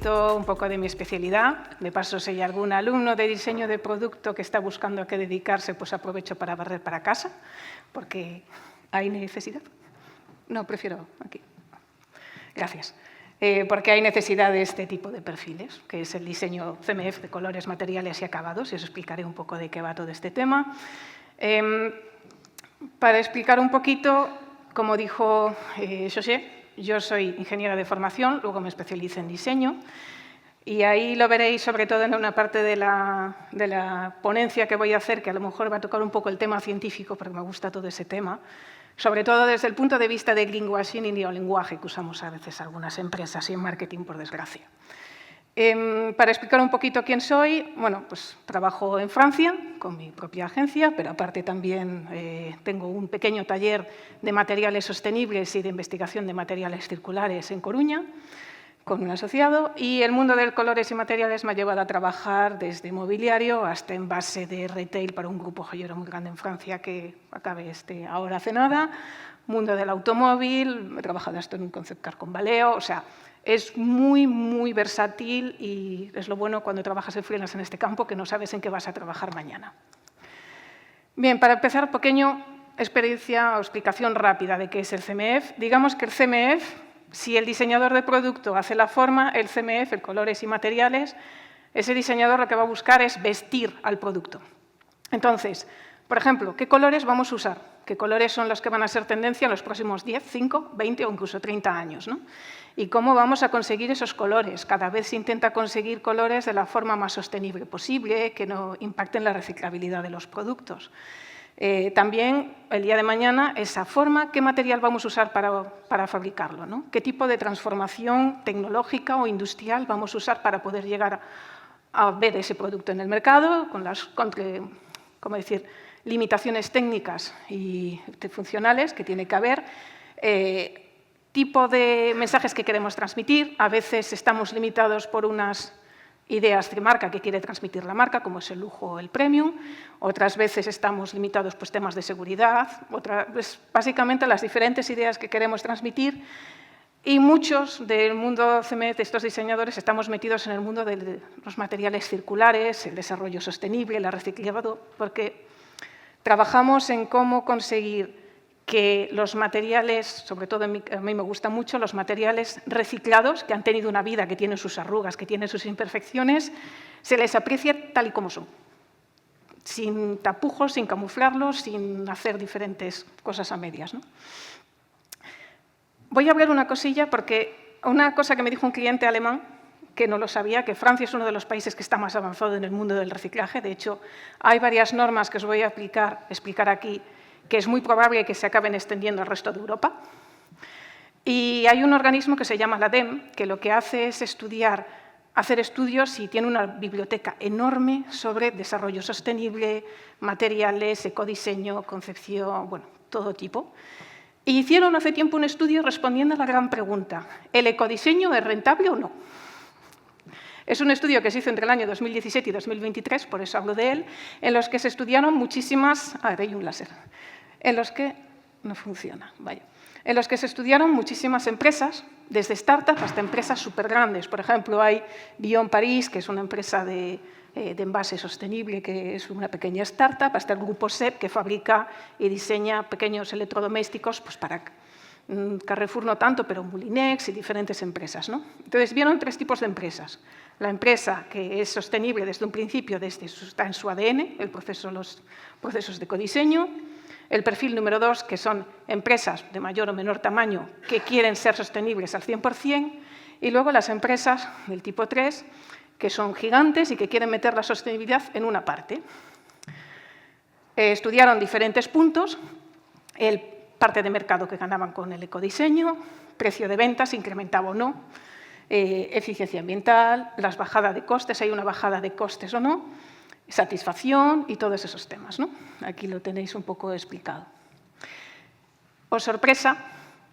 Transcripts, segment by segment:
poquito, un poco de mi especialidad. De paso, si hay algún alumno de diseño de producto que está buscando a qué dedicarse, pues aprovecho para barrer para casa, porque hay necesidad. No, prefiero aquí. Gracias. Porque hay necesidad de este tipo de perfiles, que es el diseño CMF de colores, materiales y acabados, y os explicaré un poco de qué va todo este tema. Para explicar un poquito, como dijo José, yo soy ingeniera de formación, luego me especialicé en diseño, y ahí lo veréis sobre todo en una parte de la ponencia que voy a hacer, que a lo mejor va a tocar un poco el tema científico, porque me gusta todo ese tema, sobre todo desde el punto de vista del greenwashing y neolenguaje que usamos a veces algunas empresas y en marketing, por desgracia. Para explicar un poquito quién soy, bueno, pues trabajo en Francia con mi propia agencia, pero aparte también tengo un pequeño taller de materiales sostenibles y de investigación de materiales circulares en Coruña, con un asociado, y el mundo de colores y materiales me ha llevado a trabajar desde mobiliario hasta envase de retail para un grupo joyero muy grande en Francia que acabé ahora hace nada, mundo del automóvil, he trabajado hasta en un concept car con Valeo, o sea, es muy, muy versátil y es lo bueno cuando trabajas en freelance en este campo, que no sabes en qué vas a trabajar mañana. Bien, para empezar, pequeño experiencia o explicación rápida de qué es el CMF. Digamos que el CMF, si el diseñador de producto hace la forma, el CMF, el colores y materiales, ese diseñador lo que va a buscar es vestir al producto. Entonces, por ejemplo, ¿qué colores vamos a usar? ¿Qué colores son los que van a ser tendencia en los próximos 10, 5, 20 o incluso 30 años, ¿no? ¿Y cómo vamos a conseguir esos colores? Cada vez se intenta conseguir colores de la forma más sostenible posible, que no impacten la reciclabilidad de los productos. También, el día de mañana, esa forma, ¿qué material vamos a usar para fabricarlo, ¿no? ¿Qué tipo de transformación tecnológica o industrial vamos a usar para poder llegar a ver ese producto en el mercado con las, ¿cómo decir?, limitaciones técnicas y funcionales que tiene que haber? Tipo de mensajes que queremos transmitir. A veces estamos limitados por unas ideas de marca que quiere transmitir la marca, como es el lujo o el premium. Otras veces estamos limitados por temas de seguridad. Pues, básicamente, las diferentes ideas que queremos transmitir. Y muchos del mundo CMF, de estos diseñadores, estamos metidos en el mundo de los materiales circulares, el desarrollo sostenible, el reciclado, porque trabajamos en cómo conseguir que los materiales, sobre todo a mí me gustan mucho, los materiales reciclados, que han tenido una vida, que tienen sus arrugas, que tienen sus imperfecciones, se les aprecie tal y como son, sin tapujos, sin camuflarlos, sin hacer diferentes cosas a medias, ¿no? Voy a hablar una cosilla, porque una cosa que me dijo un cliente alemán, que no lo sabía, que Francia es uno de los países que está más avanzado en el mundo del reciclaje. De hecho, hay varias normas que os voy a explicar aquí, que es muy probable que se acaben extendiendo al resto de Europa. Y hay un organismo que se llama la ADEME, que lo que hace es hacer estudios y tiene una biblioteca enorme sobre desarrollo sostenible, materiales, ecodiseño, concepción, bueno, todo tipo. Y hicieron hace tiempo un estudio respondiendo a la gran pregunta: ¿el ecodiseño es rentable o no? Es un estudio que se hizo entre el año 2017 y 2023, por eso hablo de él, en los que se estudiaron muchísimas... hay un láser. En los que... no funciona, vaya. En los que se estudiaron muchísimas empresas, desde startups hasta empresas súper grandes. Por ejemplo, hay Bion París, que es una empresa de envase sostenible, que es una pequeña startup, hasta el grupo SEB, que fabrica y diseña pequeños electrodomésticos pues para Carrefour no tanto, pero Moulinex y diferentes empresas, ¿no? Entonces, vieron tres tipos de empresas. La empresa que es sostenible desde un principio, está en su ADN, los procesos de ecodiseño. El perfil número 2, que son empresas de mayor o menor tamaño que quieren ser sostenibles al 100%. Y luego las empresas del tipo 3, que son gigantes y que quieren meter la sostenibilidad en una parte. Estudiaron diferentes puntos, el parte de mercado que ganaban con el ecodiseño, precio de ventas, si incrementaba o no, eficiencia ambiental, las bajadas de costes, hay una bajada de costes o no, satisfacción y todos esos temas, ¿no? Aquí lo tenéis un poco explicado. Oh, sorpresa,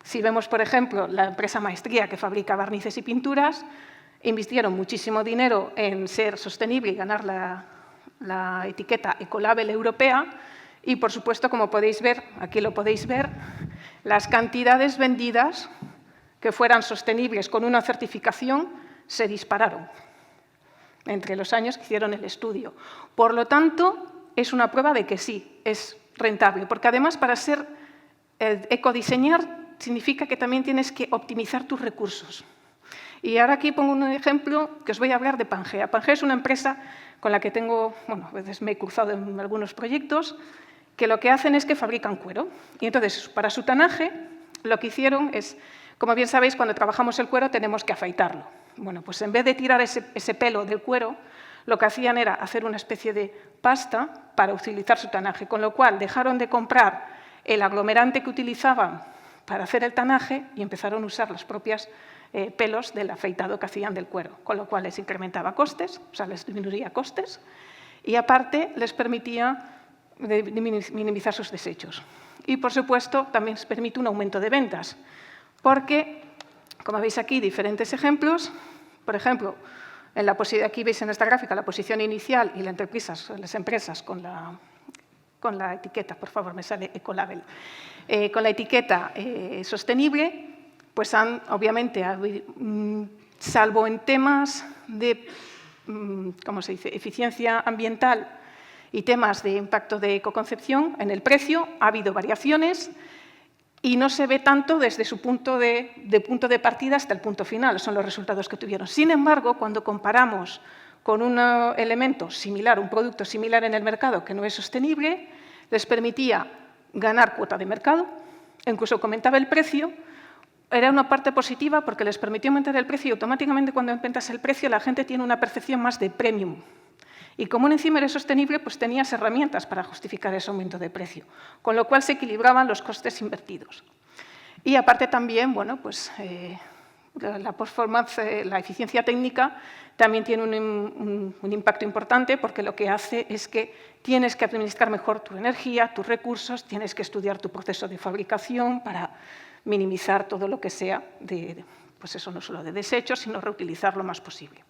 si vemos, por ejemplo, la empresa Maestría, que fabrica barnices y pinturas, invirtieron muchísimo dinero en ser sostenible y ganar la etiqueta Ecolabel europea y, por supuesto, como podéis ver, aquí lo podéis ver, las cantidades vendidas que fueran sostenibles con una certificación se dispararon entre los años que hicieron el estudio. Por lo tanto, es una prueba de que sí, es rentable, porque además para ser ecodiseñar significa que también tienes que optimizar tus recursos. Y ahora aquí pongo un ejemplo que os voy a hablar de Pangea. Pangea es una empresa con la que tengo, bueno, a veces me he cruzado en algunos proyectos, que lo que hacen es que fabrican cuero. Y entonces, para su tanaje, lo que hicieron es, como bien sabéis, cuando trabajamos el cuero tenemos que afeitarlo. Bueno, pues en vez de tirar ese pelo del cuero, lo que hacían era hacer una especie de pasta para utilizar su tanaje, con lo cual dejaron de comprar el aglomerante que utilizaban para hacer el tanaje y empezaron a usar los propios pelos del afeitado que hacían del cuero, con lo cual les incrementaba costes, o sea, les disminuía costes y aparte les permitía minimizar sus desechos. Y, por supuesto, también les permite un aumento de ventas, porque, como veis aquí, diferentes ejemplos, por ejemplo, aquí veis en esta gráfica la posición inicial y las empresas con la etiqueta, por favor, me sale Ecolabel, con la etiqueta sostenible, pues han, obviamente, salvo en temas de, ¿cómo se dice?, eficiencia ambiental y temas de impacto de ecoconcepción, en el precio ha habido variaciones y no se ve tanto desde su punto de partida hasta el punto final, son los resultados que tuvieron. Sin embargo, cuando comparamos con un elemento similar, un producto similar en el mercado que no es sostenible, les permitía ganar cuota de mercado, incluso comentaba el precio, era una parte positiva porque les permitió aumentar el precio y automáticamente cuando aumentas el precio la gente tiene una percepción más de premium. Y como un enzima era sostenible, pues tenías herramientas para justificar ese aumento de precio, con lo cual se equilibraban los costes invertidos. Y aparte también, bueno, pues la performance, la eficiencia técnica también tiene un impacto importante porque lo que hace es que tienes que administrar mejor tu energía, tus recursos, tienes que estudiar tu proceso de fabricación para minimizar todo lo que sea pues eso, no solo de desechos, sino reutilizar lo más posible.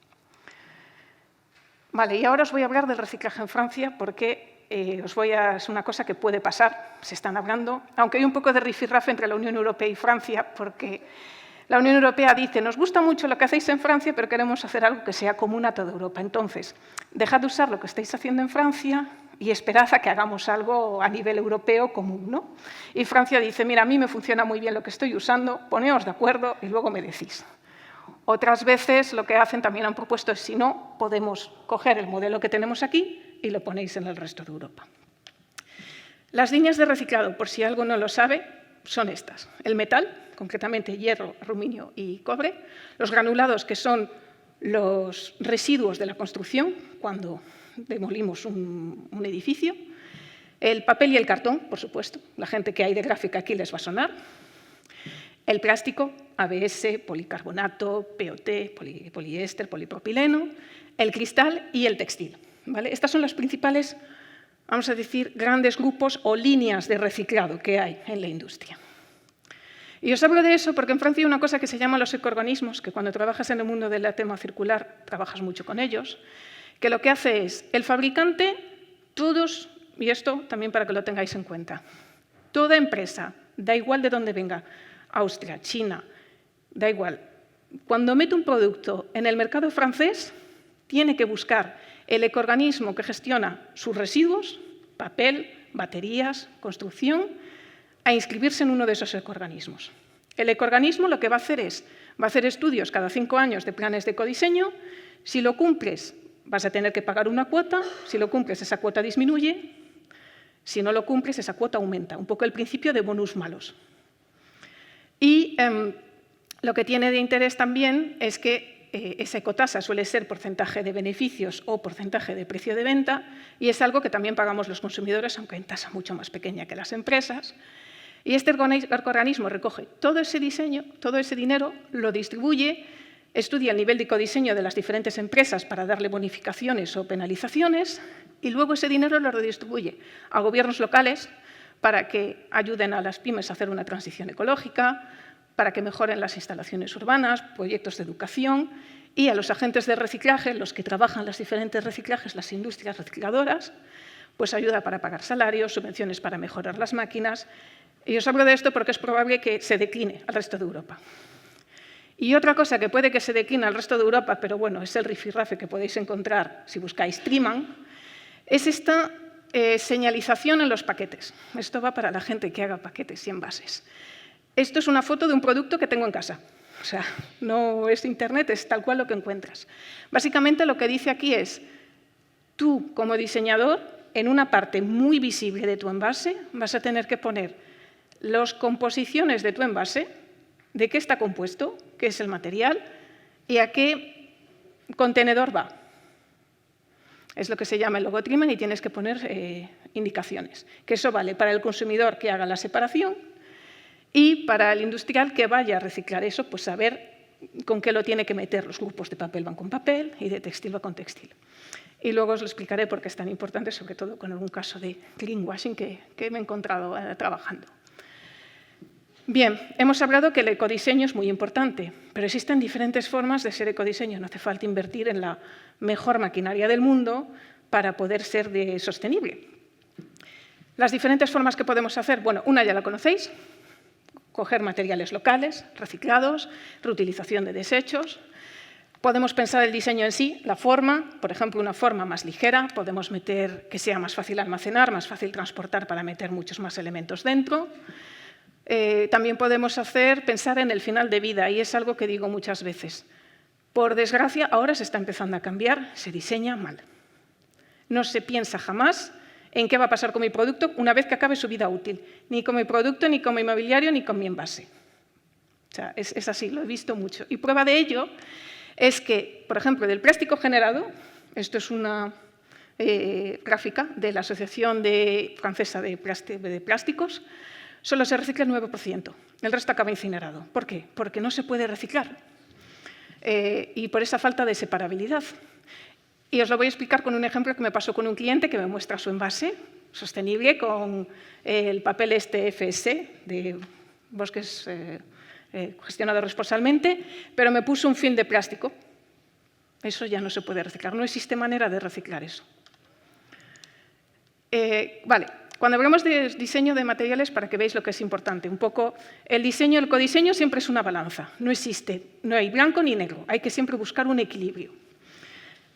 Vale, y ahora os voy a hablar del reciclaje en Francia porque es una cosa que puede pasar, se están hablando, aunque hay un poco de rifirrafe entre la Unión Europea y Francia porque la Unión Europea dice, nos gusta mucho lo que hacéis en Francia, pero queremos hacer algo que sea común a toda Europa. Entonces, dejad de usar lo que estáis haciendo en Francia y esperad a que hagamos algo a nivel europeo común, ¿no? Y Francia dice, mira, a mí me funciona muy bien lo que estoy usando, poneos de acuerdo y luego me decís. Otras veces lo que hacen, también han propuesto, es si no, podemos coger el modelo que tenemos aquí y lo ponéis en el resto de Europa. Las líneas de reciclado, por si algo no lo sabe, son estas. El metal, concretamente hierro, aluminio y cobre. Los granulados, que son los residuos de la construcción, cuando demolimos un edificio. El papel y el cartón, por supuesto. La gente que hay de gráfica aquí les va a sonar. El plástico, ABS, policarbonato, POT, poliéster, polipropileno. El cristal y el textil. ¿Vale? Estas son las principales, vamos a decir, grandes grupos o líneas de reciclado que hay en la industria. Y os hablo de eso porque en Francia hay una cosa que se llama los ecoorganismos, que cuando trabajas en el mundo del tema circular trabajas mucho con ellos, que lo que hace es el fabricante, todos, y esto también para que lo tengáis en cuenta, toda empresa, da igual de dónde venga, Austria, China, da igual, cuando mete un producto en el mercado francés, tiene que buscar el ecoorganismo que gestiona sus residuos, papel, baterías, construcción, a inscribirse en uno de esos ecoorganismos. El ecoorganismo lo que va a hacer es, va a hacer estudios cada 5 años de planes de ecodiseño. Si lo cumples, vas a tener que pagar una cuota. Si lo cumples, esa cuota disminuye. Si no lo cumples, esa cuota aumenta. Un poco el principio de bonus malos. Y lo que tiene de interés también es que esa ecotasa suele ser porcentaje de beneficios o porcentaje de precio de venta y es algo que también pagamos los consumidores, aunque en tasa mucho más pequeña que las empresas. Y este ecoorganismo recoge todo ese diseño, todo ese dinero, lo distribuye, estudia el nivel de ecodiseño de las diferentes empresas para darle bonificaciones o penalizaciones y luego ese dinero lo redistribuye a gobiernos locales para que ayuden a las pymes a hacer una transición ecológica, para que mejoren las instalaciones urbanas, proyectos de educación y a los agentes de reciclaje, los que trabajan los diferentes reciclajes, las industrias recicladoras, pues ayuda para pagar salarios, subvenciones para mejorar las máquinas. Y os hablo de esto porque es probable que se decline al resto de Europa. Y otra cosa que puede que se decline al resto de Europa, pero bueno, es el rifirrafe que podéis encontrar si buscáis Triman, es esta señalización en los paquetes. Esto va para la gente que haga paquetes y envases. Esto es una foto de un producto que tengo en casa. O sea, no es internet, es tal cual lo que encuentras. Básicamente lo que dice aquí es, tú como diseñador, en una parte muy visible de tu envase, vas a tener que poner las composiciones de tu envase, de qué está compuesto, qué es el material y a qué contenedor va. Es lo que se llama el logo Triman y tienes que poner indicaciones. Que eso vale para el consumidor que haga la separación y para el industrial que vaya a reciclar eso, pues saber con qué lo tiene que meter. Los grupos de papel van con papel y de textil va con textil. Y luego os lo explicaré por qué es tan importante, sobre todo con algún caso de greenwashing que me he encontrado trabajando. Bien, hemos hablado que el ecodiseño es muy importante, pero existen diferentes formas de ser ecodiseño. No hace falta invertir en la mejor maquinaria del mundo para poder ser sostenible. Las diferentes formas que podemos hacer, bueno, una ya la conocéis, coger materiales locales, reciclados, reutilización de desechos. Podemos pensar el diseño en sí, la forma, por ejemplo, una forma más ligera, podemos meter que sea más fácil almacenar, más fácil transportar para meter muchos más elementos dentro. También podemos pensar en el final de vida, y es algo que digo muchas veces. Por desgracia, ahora se está empezando a cambiar, se diseña mal. No se piensa jamás en qué va a pasar con mi producto una vez que acabe su vida útil. Ni con mi producto, ni con mi mobiliario, ni con mi envase. O sea, es así, lo he visto mucho. Y prueba de ello es que, por ejemplo, del plástico generado, esto es una gráfica de la Asociación Francesa de Plásticos, solo se recicla el 9%, el resto acaba incinerado. ¿Por qué? Porque no se puede reciclar y por esa falta de separabilidad. Y os lo voy a explicar con un ejemplo que me pasó con un cliente que me muestra su envase sostenible con el papel FSC de bosques gestionados responsabilmente, pero me puso un film de plástico. Eso ya no se puede reciclar, no existe manera de reciclar eso. Vale. Cuando hablamos de diseño de materiales, para que veáis lo que es importante, un poco el diseño, el codiseño siempre es una balanza, no existe, no hay blanco ni negro, hay que siempre buscar un equilibrio.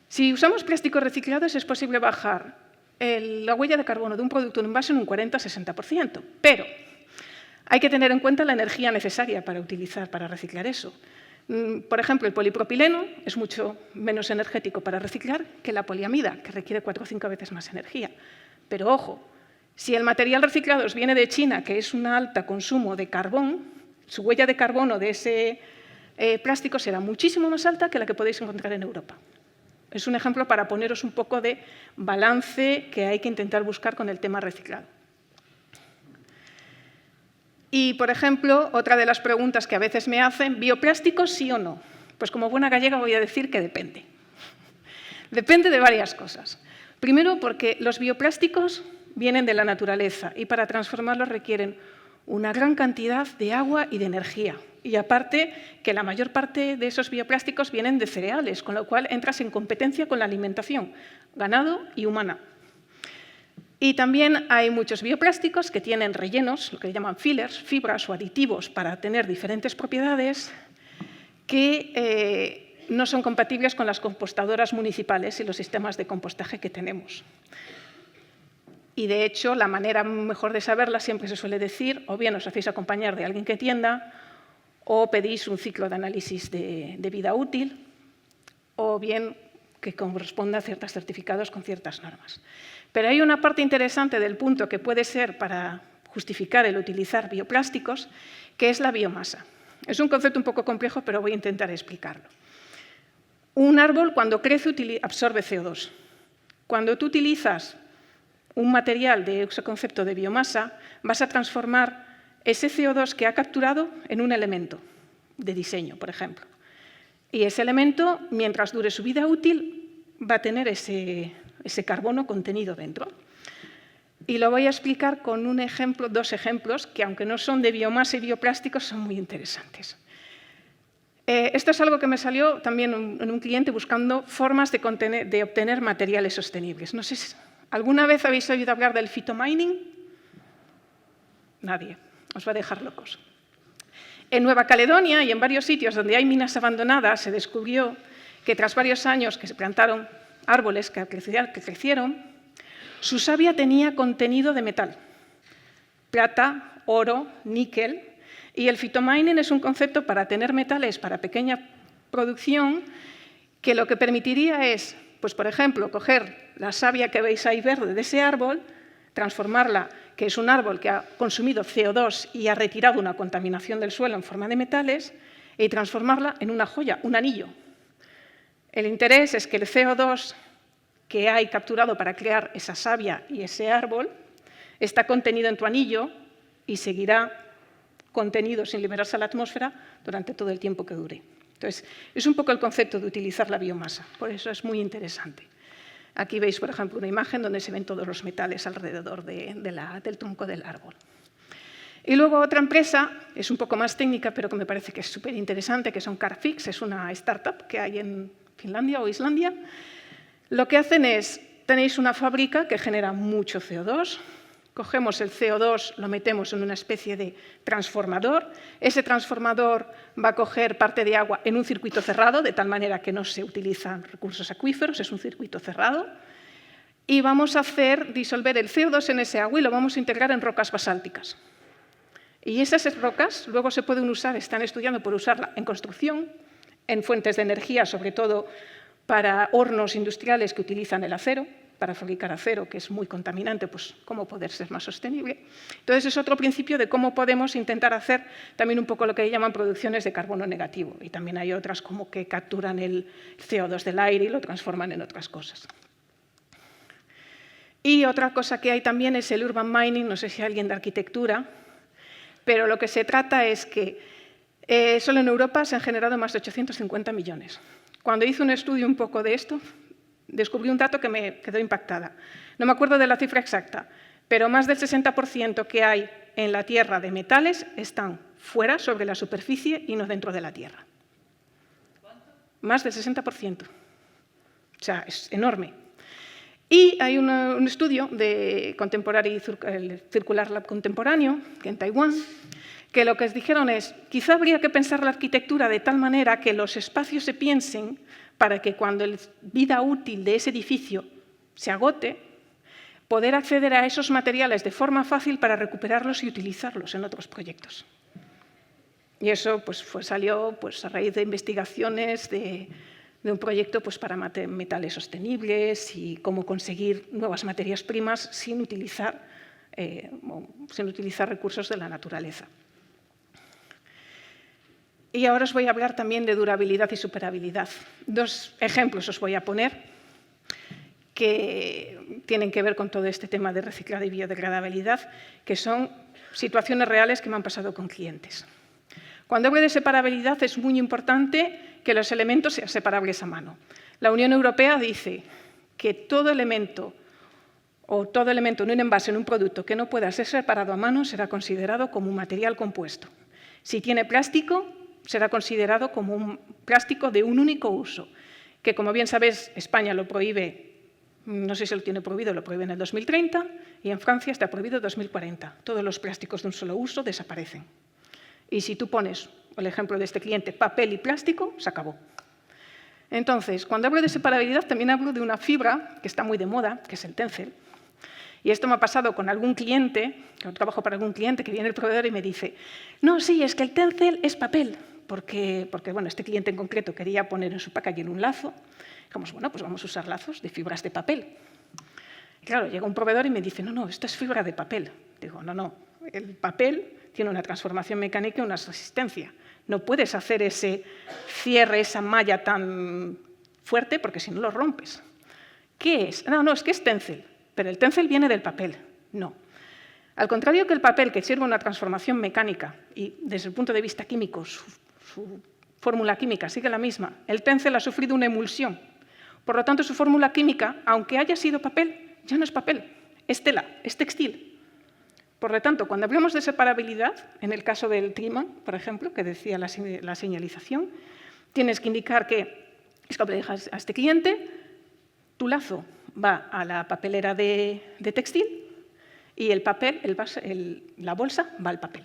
Si usamos plásticos reciclados es posible bajar la huella de carbono de un producto en envase en un 40-60%, pero hay que tener en cuenta la energía necesaria para reciclar eso. Por ejemplo, el polipropileno es mucho menos energético para reciclar que la poliamida, que requiere 4 o 5 veces más energía. Pero ojo, si el material reciclado os viene de China, que es un alto consumo de carbón, su huella de carbono de ese plástico será muchísimo más alta que la que podéis encontrar en Europa. Es un ejemplo para poneros un poco de balance que hay que intentar buscar con el tema reciclado. Y, por ejemplo, otra de las preguntas que a veces me hacen, ¿bioplásticos sí o no? Pues como buena gallega voy a decir que depende. Depende de varias cosas. Primero, porque los bioplásticos vienen de la naturaleza y para transformarlos requieren una gran cantidad de agua y de energía. Y aparte, que la mayor parte de esos bioplásticos vienen de cereales, con lo cual entras en competencia con la alimentación, ganado y humana. Y también hay muchos bioplásticos que tienen rellenos, lo que llaman fillers, fibras o aditivos para tener diferentes propiedades que no son compatibles con las compostadoras municipales y los sistemas de compostaje que tenemos. Y, de hecho, la manera mejor de saberla siempre se suele decir, o bien os hacéis acompañar de alguien que entienda, o pedís un ciclo de análisis de vida útil, o bien que corresponda a ciertos certificados con ciertas normas. Pero hay una parte interesante del punto que puede ser para justificar el utilizar bioplásticos, que es la biomasa. Es un concepto un poco complejo, pero voy a intentar explicarlo. Un árbol, cuando crece, absorbe CO2. Cuando tú utilizas un material de ese concepto de biomasa, vas a transformar ese CO2 que ha capturado en un elemento de diseño, por ejemplo. Y ese elemento, mientras dure su vida útil, va a tener ese carbono contenido dentro. Y lo voy a explicar con un ejemplo, 2 ejemplos, que aunque no son de biomasa y bioplásticos, son muy interesantes. Esto es algo que me salió también en un cliente buscando formas de obtener materiales sostenibles. No sé si ¿alguna vez habéis oído hablar del phytomining? Nadie. Os va a dejar locos. En Nueva Caledonia y en varios sitios donde hay minas abandonadas se descubrió que tras varios años que se plantaron árboles que crecieron, su savia tenía contenido de metal, plata, oro, níquel, y el phytomining es un concepto para tener metales para pequeña producción que lo que permitiría es, pues por ejemplo, coger la savia que veis ahí verde de ese árbol, transformarla, que es un árbol que ha consumido CO2 y ha retirado una contaminación del suelo en forma de metales, y transformarla en una joya, un anillo. El interés es que el CO2 que hay capturado para crear esa savia y ese árbol está contenido en tu anillo y seguirá contenido sin liberarse a la atmósfera durante todo el tiempo que dure. Entonces, es un poco el concepto de utilizar la biomasa, por eso es muy interesante. Aquí veis, por ejemplo, una imagen donde se ven todos los metales alrededor del tronco del árbol. Y luego otra empresa, es un poco más técnica, pero que me parece que es súper interesante, que son Carbfix, es una startup que hay en Finlandia o Islandia. Lo que hacen es, tenéis una fábrica que genera mucho CO2, cogemos el CO2, lo metemos en una especie de transformador, ese transformador va a coger parte de agua en un circuito cerrado, de tal manera que no se utilizan recursos acuíferos, es un circuito cerrado, y vamos a hacer disolver el CO2 en ese agua y lo vamos a integrar en rocas basálticas. Y esas rocas luego se pueden usar, están estudiando por usarla en construcción, en fuentes de energía, sobre todo para hornos industriales que utilizan el acero, para fabricar acero, que es muy contaminante, pues cómo poder ser más sostenible. Entonces, es otro principio de cómo podemos intentar hacer también un poco lo que llaman producciones de carbono negativo. Y también hay otras como que capturan el CO2 del aire y lo transforman en otras cosas. Y otra cosa que hay también es el urban mining, no sé si alguien de arquitectura, pero lo que se trata es que solo en Europa se han generado más de 850 millones. Cuando hice un estudio un poco de esto, descubrí un dato que me quedó impactada. No me acuerdo de la cifra exacta, pero más del 60% que hay en la Tierra de metales están fuera, sobre la superficie, y no dentro de la Tierra. ¿Cuánto? Más del 60%. O sea, es enorme. Y hay un estudio de el Circular Lab contemporáneo, que en Taiwán, que lo que dijeron es, quizá habría que pensar la arquitectura de tal manera que los espacios se piensen para que cuando la vida útil de ese edificio se agote, poder acceder a esos materiales de forma fácil para recuperarlos y utilizarlos en otros proyectos. Y eso pues, salió pues, a raíz de investigaciones de un proyecto pues, para metales sostenibles y cómo conseguir nuevas materias primas sin utilizar recursos de la naturaleza. Y ahora os voy a hablar también de durabilidad y superabilidad. Dos ejemplos os voy a poner que tienen que ver con todo este tema de reciclado y biodegradabilidad, que son situaciones reales que me han pasado con clientes. Cuando hablo de separabilidad es muy importante que los elementos sean separables a mano. La Unión Europea dice que todo elemento en un envase, en un producto que no pueda ser separado a mano será considerado como un material compuesto. Si tiene plástico, será considerado como un plástico de un único uso, que como bien sabéis, España lo prohíbe, no sé si lo tiene prohibido, lo prohíbe en el 2030, y en Francia está prohibido en 2040. Todos los plásticos de un solo uso desaparecen. Y si tú pones el ejemplo de este cliente, papel y plástico, se acabó. Entonces, cuando hablo de separabilidad, también hablo de una fibra que está muy de moda, que es el Tencel. Y esto me ha pasado con algún cliente, que trabajo para algún cliente, que viene el proveedor y me dice, no, sí, es que el Tencel es papel, porque bueno, este cliente en concreto quería poner en su packaging un lazo. Dijimos, bueno, pues vamos a usar lazos de fibras de papel. Y claro, llega un proveedor y me dice, no, esto es fibra de papel. Digo, no, el papel tiene una transformación mecánica y una resistencia. No puedes hacer ese cierre, esa malla tan fuerte, porque si no lo rompes. ¿Qué es? No, es que es Tencel, pero el Tencel viene del papel. No. Al contrario que el papel, que sirve una transformación mecánica y desde el punto de vista químico su fórmula química sigue la misma, el Tencel ha sufrido una emulsión. Por lo tanto, su fórmula química, aunque haya sido papel, ya no es papel, es tela, es textil. Por lo tanto, cuando hablamos de separabilidad, en el caso del Triman, por ejemplo, que decía la señalización, tienes que indicar que, es como le dije a este cliente, tu lazo va a la papelera de textil y el papel, la bolsa, va al papel.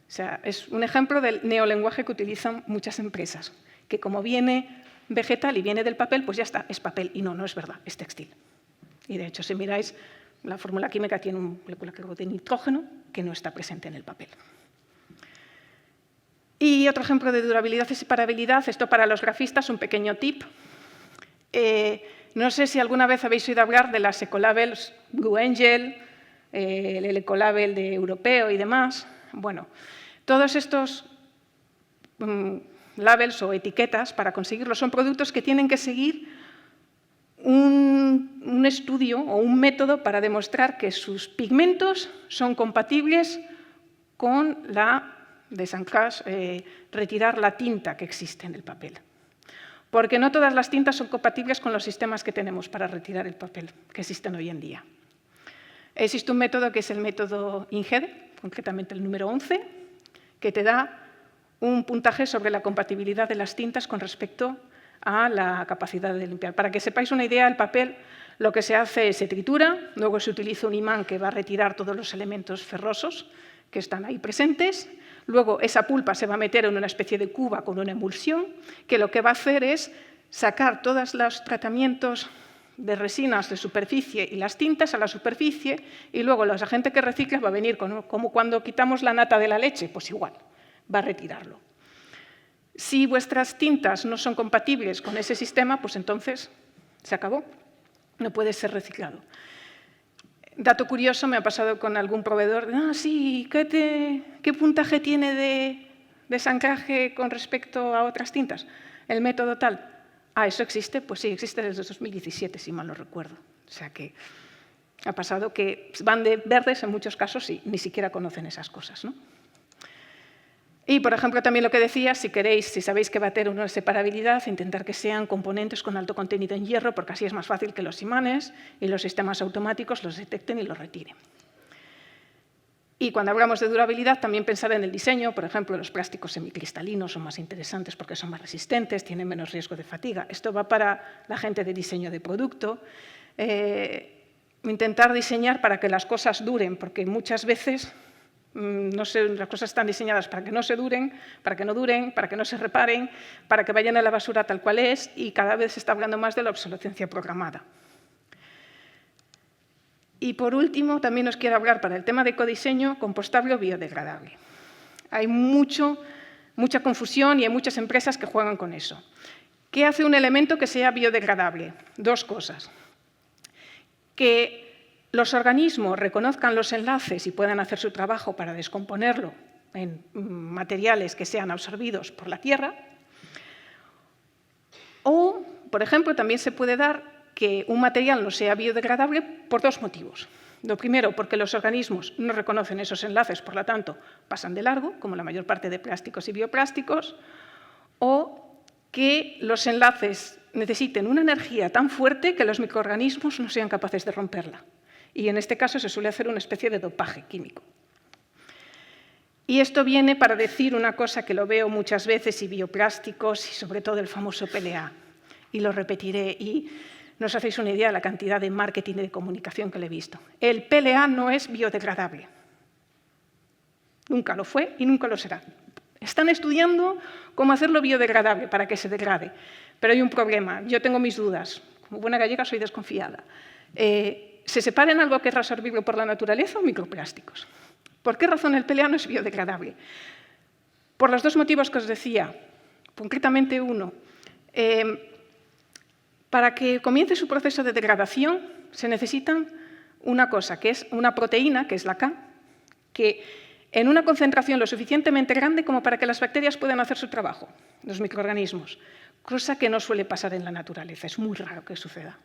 O sea, es un ejemplo del neolenguaje que utilizan muchas empresas, que como viene vegetal y viene del papel, pues ya está, es papel. Y no, no es verdad, es textil. Y de hecho, si miráis, la fórmula química tiene un molécula de nitrógeno que no está presente en el papel. Y otro ejemplo de durabilidad y separabilidad, esto para los grafistas, un pequeño tip. No sé si alguna vez habéis oído hablar de las ecolabels Blue Angel, el ecolabel de europeo y demás. Bueno, todos estos labels o etiquetas, para conseguirlos, son productos que tienen que seguir un estudio o un método para demostrar que sus pigmentos son compatibles con la retirar la tinta que existe en el papel. Porque no todas las tintas son compatibles con los sistemas que tenemos para retirar el papel que existen hoy en día. Existe un método que es el método INGEDE, concretamente el número 11, que te da un puntaje sobre la compatibilidad de las tintas con respecto a la capacidad de limpiar. Para que sepáis una idea, el papel lo que se hace es se tritura, luego se utiliza un imán que va a retirar todos los elementos ferrosos que están ahí presentes, luego esa pulpa se va a meter en una especie de cuba con una emulsión que lo que va a hacer es sacar todos los tratamientos de resinas de superficie y las tintas a la superficie y luego la gente que recicla va a venir como cuando quitamos la nata de la leche, pues igual, va a retirarlo. Si vuestras tintas no son compatibles con ese sistema, pues entonces se acabó, no puede ser reciclado. Dato curioso, me ha pasado con algún proveedor, sí, ¿qué puntaje tiene de sangraje con respecto a otras tintas? El método tal. ¿Eso existe? Pues sí, existe desde 2017, si mal no recuerdo. O sea que ha pasado que van de verdes en muchos casos y ni siquiera conocen esas cosas, ¿no? Y, por ejemplo, también lo que decía, si sabéis que va a tener una separabilidad, intentar que sean componentes con alto contenido en hierro, porque así es más fácil que los imanes y los sistemas automáticos los detecten y los retiren. Y cuando hablamos de durabilidad, también pensar en el diseño. Por ejemplo, los plásticos semicristalinos son más interesantes porque son más resistentes, tienen menos riesgo de fatiga. Esto va para la gente de diseño de producto. Intentar diseñar para que las cosas duren, porque muchas veces las cosas están diseñadas para que no se duren, para que no duren, para que no se reparen, para que vayan a la basura tal cual es, y cada vez se está hablando más de la obsolescencia programada. Y por último, también os quiero hablar para el tema de ecodiseño, compostable o biodegradable. Hay mucha confusión y hay muchas empresas que juegan con eso. ¿Qué hace un elemento que sea biodegradable? Dos cosas. Que los organismos reconozcan los enlaces y puedan hacer su trabajo para descomponerlo en materiales que sean absorbidos por la tierra. O, por ejemplo, también se puede dar que un material no sea biodegradable por dos motivos. Lo primero, porque los organismos no reconocen esos enlaces, por lo tanto, pasan de largo, como la mayor parte de plásticos y bioplásticos, o que los enlaces necesiten una energía tan fuerte que los microorganismos no sean capaces de romperla. Y en este caso se suele hacer una especie de dopaje químico. Y esto viene para decir una cosa que lo veo muchas veces, y bioplásticos, y sobre todo el famoso PLA. Y lo repetiré, y no os hacéis una idea de la cantidad de marketing y de comunicación que le he visto. El PLA no es biodegradable. Nunca lo fue y nunca lo será. Están estudiando cómo hacerlo biodegradable para que se degrade. Pero hay un problema. Yo tengo mis dudas. Como buena gallega soy desconfiada. ¿Se separa en algo que es resorbible por la naturaleza o microplásticos? ¿Por qué razón el PLA no es biodegradable? Por los dos motivos que os decía. Concretamente uno. Para que comience su proceso de degradación se necesita una cosa, que es una proteína, que es la K, que en una concentración lo suficientemente grande como para que las bacterias puedan hacer su trabajo, los microorganismos, cosa que no suele pasar en la naturaleza, es muy raro que suceda.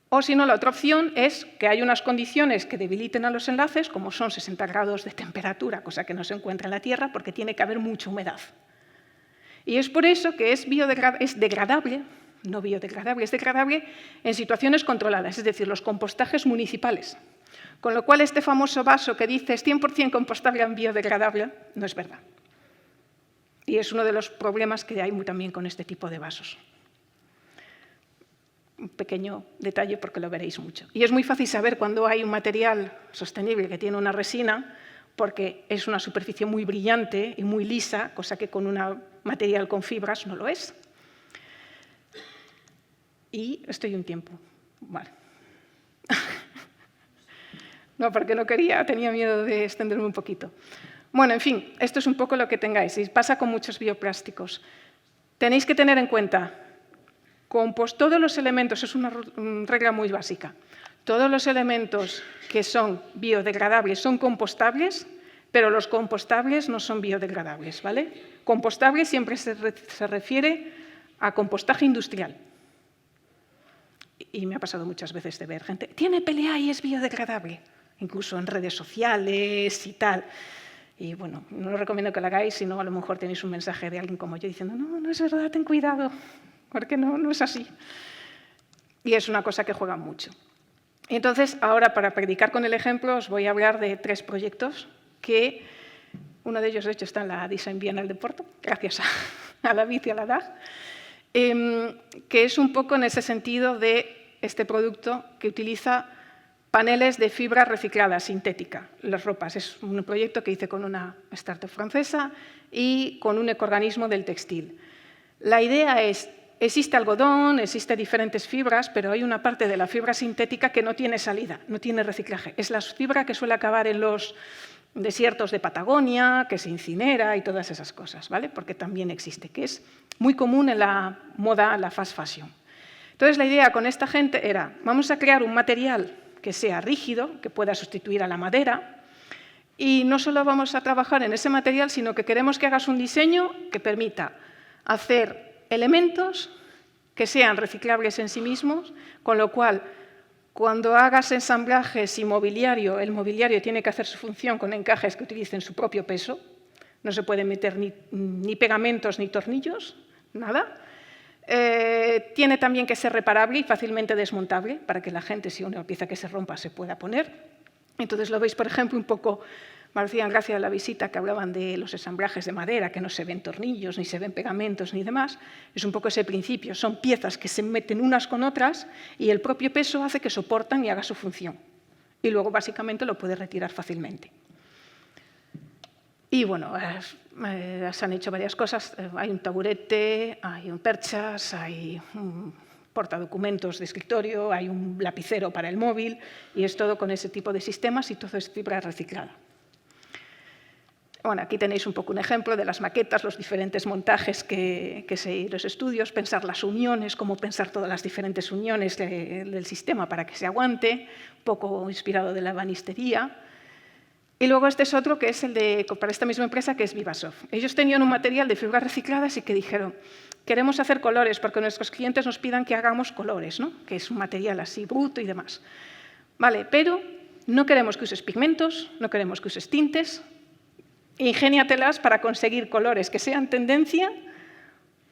O si no, la otra opción es que hay unas condiciones que debiliten a los enlaces, como son 60 grados de temperatura, cosa que no se encuentra en la Tierra, porque tiene que haber mucha humedad. Y es por eso que es degradable, no biodegradable, es degradable en situaciones controladas, es decir, los compostajes municipales. Con lo cual, este famoso vaso que dice es 100% compostable en biodegradable, no es verdad. Y es uno de los problemas que hay también con este tipo de vasos. Un pequeño detalle porque lo veréis mucho. Y es muy fácil saber cuando hay un material sostenible que tiene una resina, porque es una superficie muy brillante y muy lisa, cosa que con un material con fibras no lo es. Y estoy un tiempo. Vale. No, porque no quería, tenía miedo de extenderme un poquito. Bueno, en fin, esto es un poco lo que tengáis. Y pasa con muchos bioplásticos. Tenéis que tener en cuenta, todos los elementos, es una regla muy básica, todos los elementos que son biodegradables son compostables, pero los compostables no son biodegradables, ¿vale? Compostable siempre se refiere a compostaje industrial. Y me ha pasado muchas veces de ver gente, tiene PLA y es biodegradable, incluso en redes sociales y tal. Y bueno, no os recomiendo que lo hagáis, sino a lo mejor tenéis un mensaje de alguien como yo diciendo, no, no es verdad, ten cuidado, porque no es así. Y es una cosa que juega mucho. Y entonces, ahora para predicar con el ejemplo, os voy a hablar de 3 proyectos que, uno de ellos de hecho está en la Design Bienal de Porto, gracias a David y a la DAG, que es un poco en ese sentido de este producto que utiliza paneles de fibra reciclada, sintética, las ropas. Es un proyecto que hice con una startup francesa y con un ecoorganismo del textil. La idea es, existe algodón, existe diferentes fibras, pero hay una parte de la fibra sintética que no tiene salida, no tiene reciclaje. Es la fibra que suele acabar en los desiertos de Patagonia, que se incinera y todas esas cosas, ¿vale? Porque también existe, que es muy común en la moda, la fast fashion. Entonces, la idea con esta gente era, vamos a crear un material que sea rígido, que pueda sustituir a la madera, y no solo vamos a trabajar en ese material, sino que queremos que hagas un diseño que permita hacer elementos que sean reciclables en sí mismos, con lo cual, cuando hagas ensamblajes y mobiliario, el mobiliario tiene que hacer su función con encajes que utilicen su propio peso, no se pueden meter ni pegamentos ni tornillos, nada. Tiene también que ser reparable y fácilmente desmontable para que la gente, si una pieza que se rompa, se pueda poner. Entonces lo veis, por ejemplo, un poco, me hacían gracia de la visita que hablaban de los ensamblajes de madera, que no se ven tornillos, ni se ven pegamentos, ni demás. Es un poco ese principio, son piezas que se meten unas con otras y el propio peso hace que soportan y haga su función. Y luego, básicamente, lo puedes retirar fácilmente. Y bueno, se han hecho varias cosas. Hay un taburete, hay un perchas, hay un portadocumentos de escritorio, hay un lapicero para el móvil, y es todo con ese tipo de sistemas y todo es fibra reciclada. Bueno, aquí tenéis un poco un ejemplo de las maquetas, los diferentes montajes los estudios, pensar las uniones, cómo pensar todas las diferentes uniones del sistema para que se aguante, un poco inspirado de la ebanistería. Y luego este es otro que es para esta misma empresa, que es Vivasoft. Ellos tenían un material de fibras recicladas y que dijeron, queremos hacer colores porque nuestros clientes nos pidan que hagamos colores, ¿no? Que es un material así bruto y demás. Vale, pero no queremos que uses pigmentos, no queremos que uses tintes, ingéniatelas para conseguir colores que sean tendencia,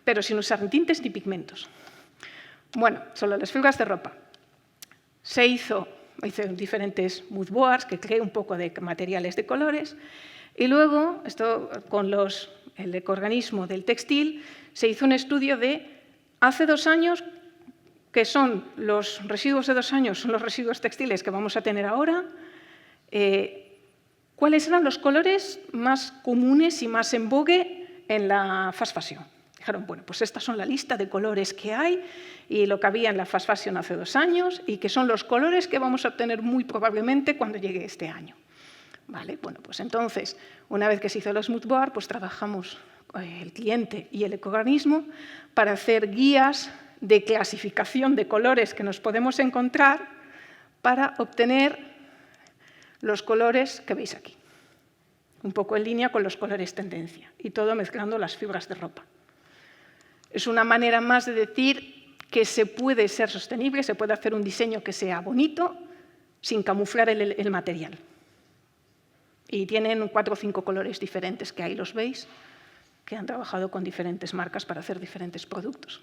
pero sin usar ni tintes ni pigmentos. Bueno, solo las fibras de ropa. Hice diferentes mood boards que creé un poco de materiales de colores y luego, esto con el ecoorganismo del textil, se hizo un estudio de hace 2 años, que son los residuos de 2 años, son los residuos textiles que vamos a tener ahora, cuáles eran los colores más comunes y más en vogue en la fast fashion. Dijeron, bueno, pues estas son la lista de colores que hay y lo que había en la fast fashion hace 2 años y que son los colores que vamos a obtener muy probablemente cuando llegue este año. Vale, bueno, pues entonces, una vez que se hizo los mood board, pues trabajamos el cliente y el ecoorganismo para hacer guías de clasificación de colores que nos podemos encontrar para obtener los colores que veis aquí. Un poco en línea con los colores tendencia y todo mezclando las fibras de ropa. Es una manera más de decir que se puede ser sostenible, se puede hacer un diseño que sea bonito sin camuflar el material. Y tienen 4 o 5 colores diferentes, que ahí los veis, que han trabajado con diferentes marcas para hacer diferentes productos.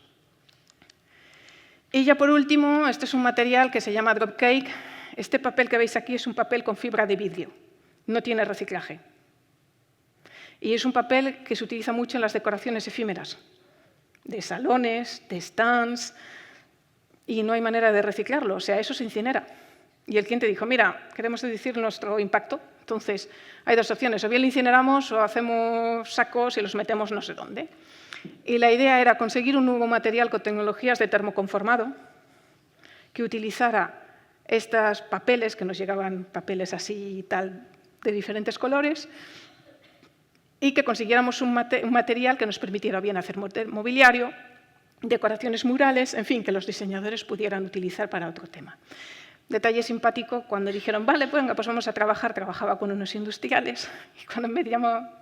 Y ya por último, este es un material que se llama Dropcake. Este papel que veis aquí es un papel con fibra de vidrio, no tiene reciclaje. Y es un papel que se utiliza mucho en las decoraciones efímeras, de salones, de stands, y no hay manera de reciclarlo, o sea, eso se incinera. Y el cliente dijo, mira, queremos reducir nuestro impacto. Entonces, hay dos opciones, o bien lo incineramos o hacemos sacos y los metemos no sé dónde. Y la idea era conseguir un nuevo material con tecnologías de termoconformado que utilizara estos papeles, que nos llegaban papeles así y tal, de diferentes colores, y que consiguiéramos un material que nos permitiera bien hacer mobiliario, decoraciones murales, en fin, que los diseñadores pudieran utilizar para otro tema. Detalle simpático, cuando dijeron, vale, venga, pues vamos a trabajar, trabajaba con unos industriales, y cuando me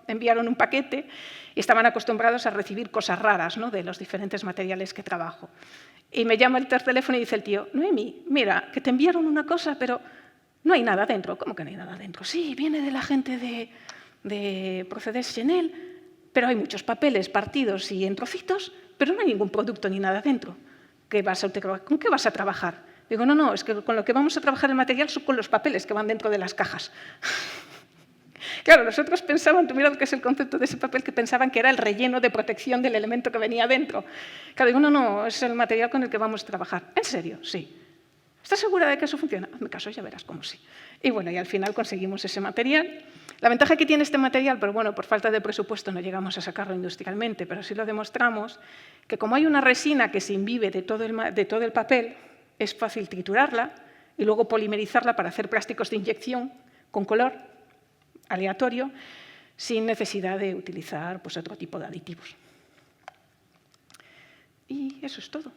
enviaron un paquete, estaban acostumbrados a recibir cosas raras, ¿no?, de los diferentes materiales que trabajo. Y me llama el teléfono y dice el tío, Noemi, mira, que te enviaron una cosa, pero no hay nada dentro. ¿Cómo que no hay nada dentro? Sí, viene de la gente de Procedés Chanel, pero hay muchos papeles partidos y en trocitos, pero no hay ningún producto ni nada dentro. ¿Con qué vas a trabajar? Digo, no, es que con lo que vamos a trabajar el material son con los papeles que van dentro de las cajas. Claro, los otros pensaban, tú mira lo que es el concepto de ese papel, que pensaban que era el relleno de protección del elemento que venía dentro. Claro, digo, no, es el material con el que vamos a trabajar. ¿En serio? Sí. ¿Estás segura de que eso funciona? Hazme caso, ya verás cómo sí. Y bueno, y al final conseguimos ese material. La ventaja que tiene este material, pero bueno, por falta de presupuesto no llegamos a sacarlo industrialmente, pero sí lo demostramos, que como hay una resina que se imbibe de todo el papel, es fácil triturarla y luego polimerizarla para hacer plásticos de inyección con color aleatorio, sin necesidad de utilizar pues, otro tipo de aditivos. Y eso es todo.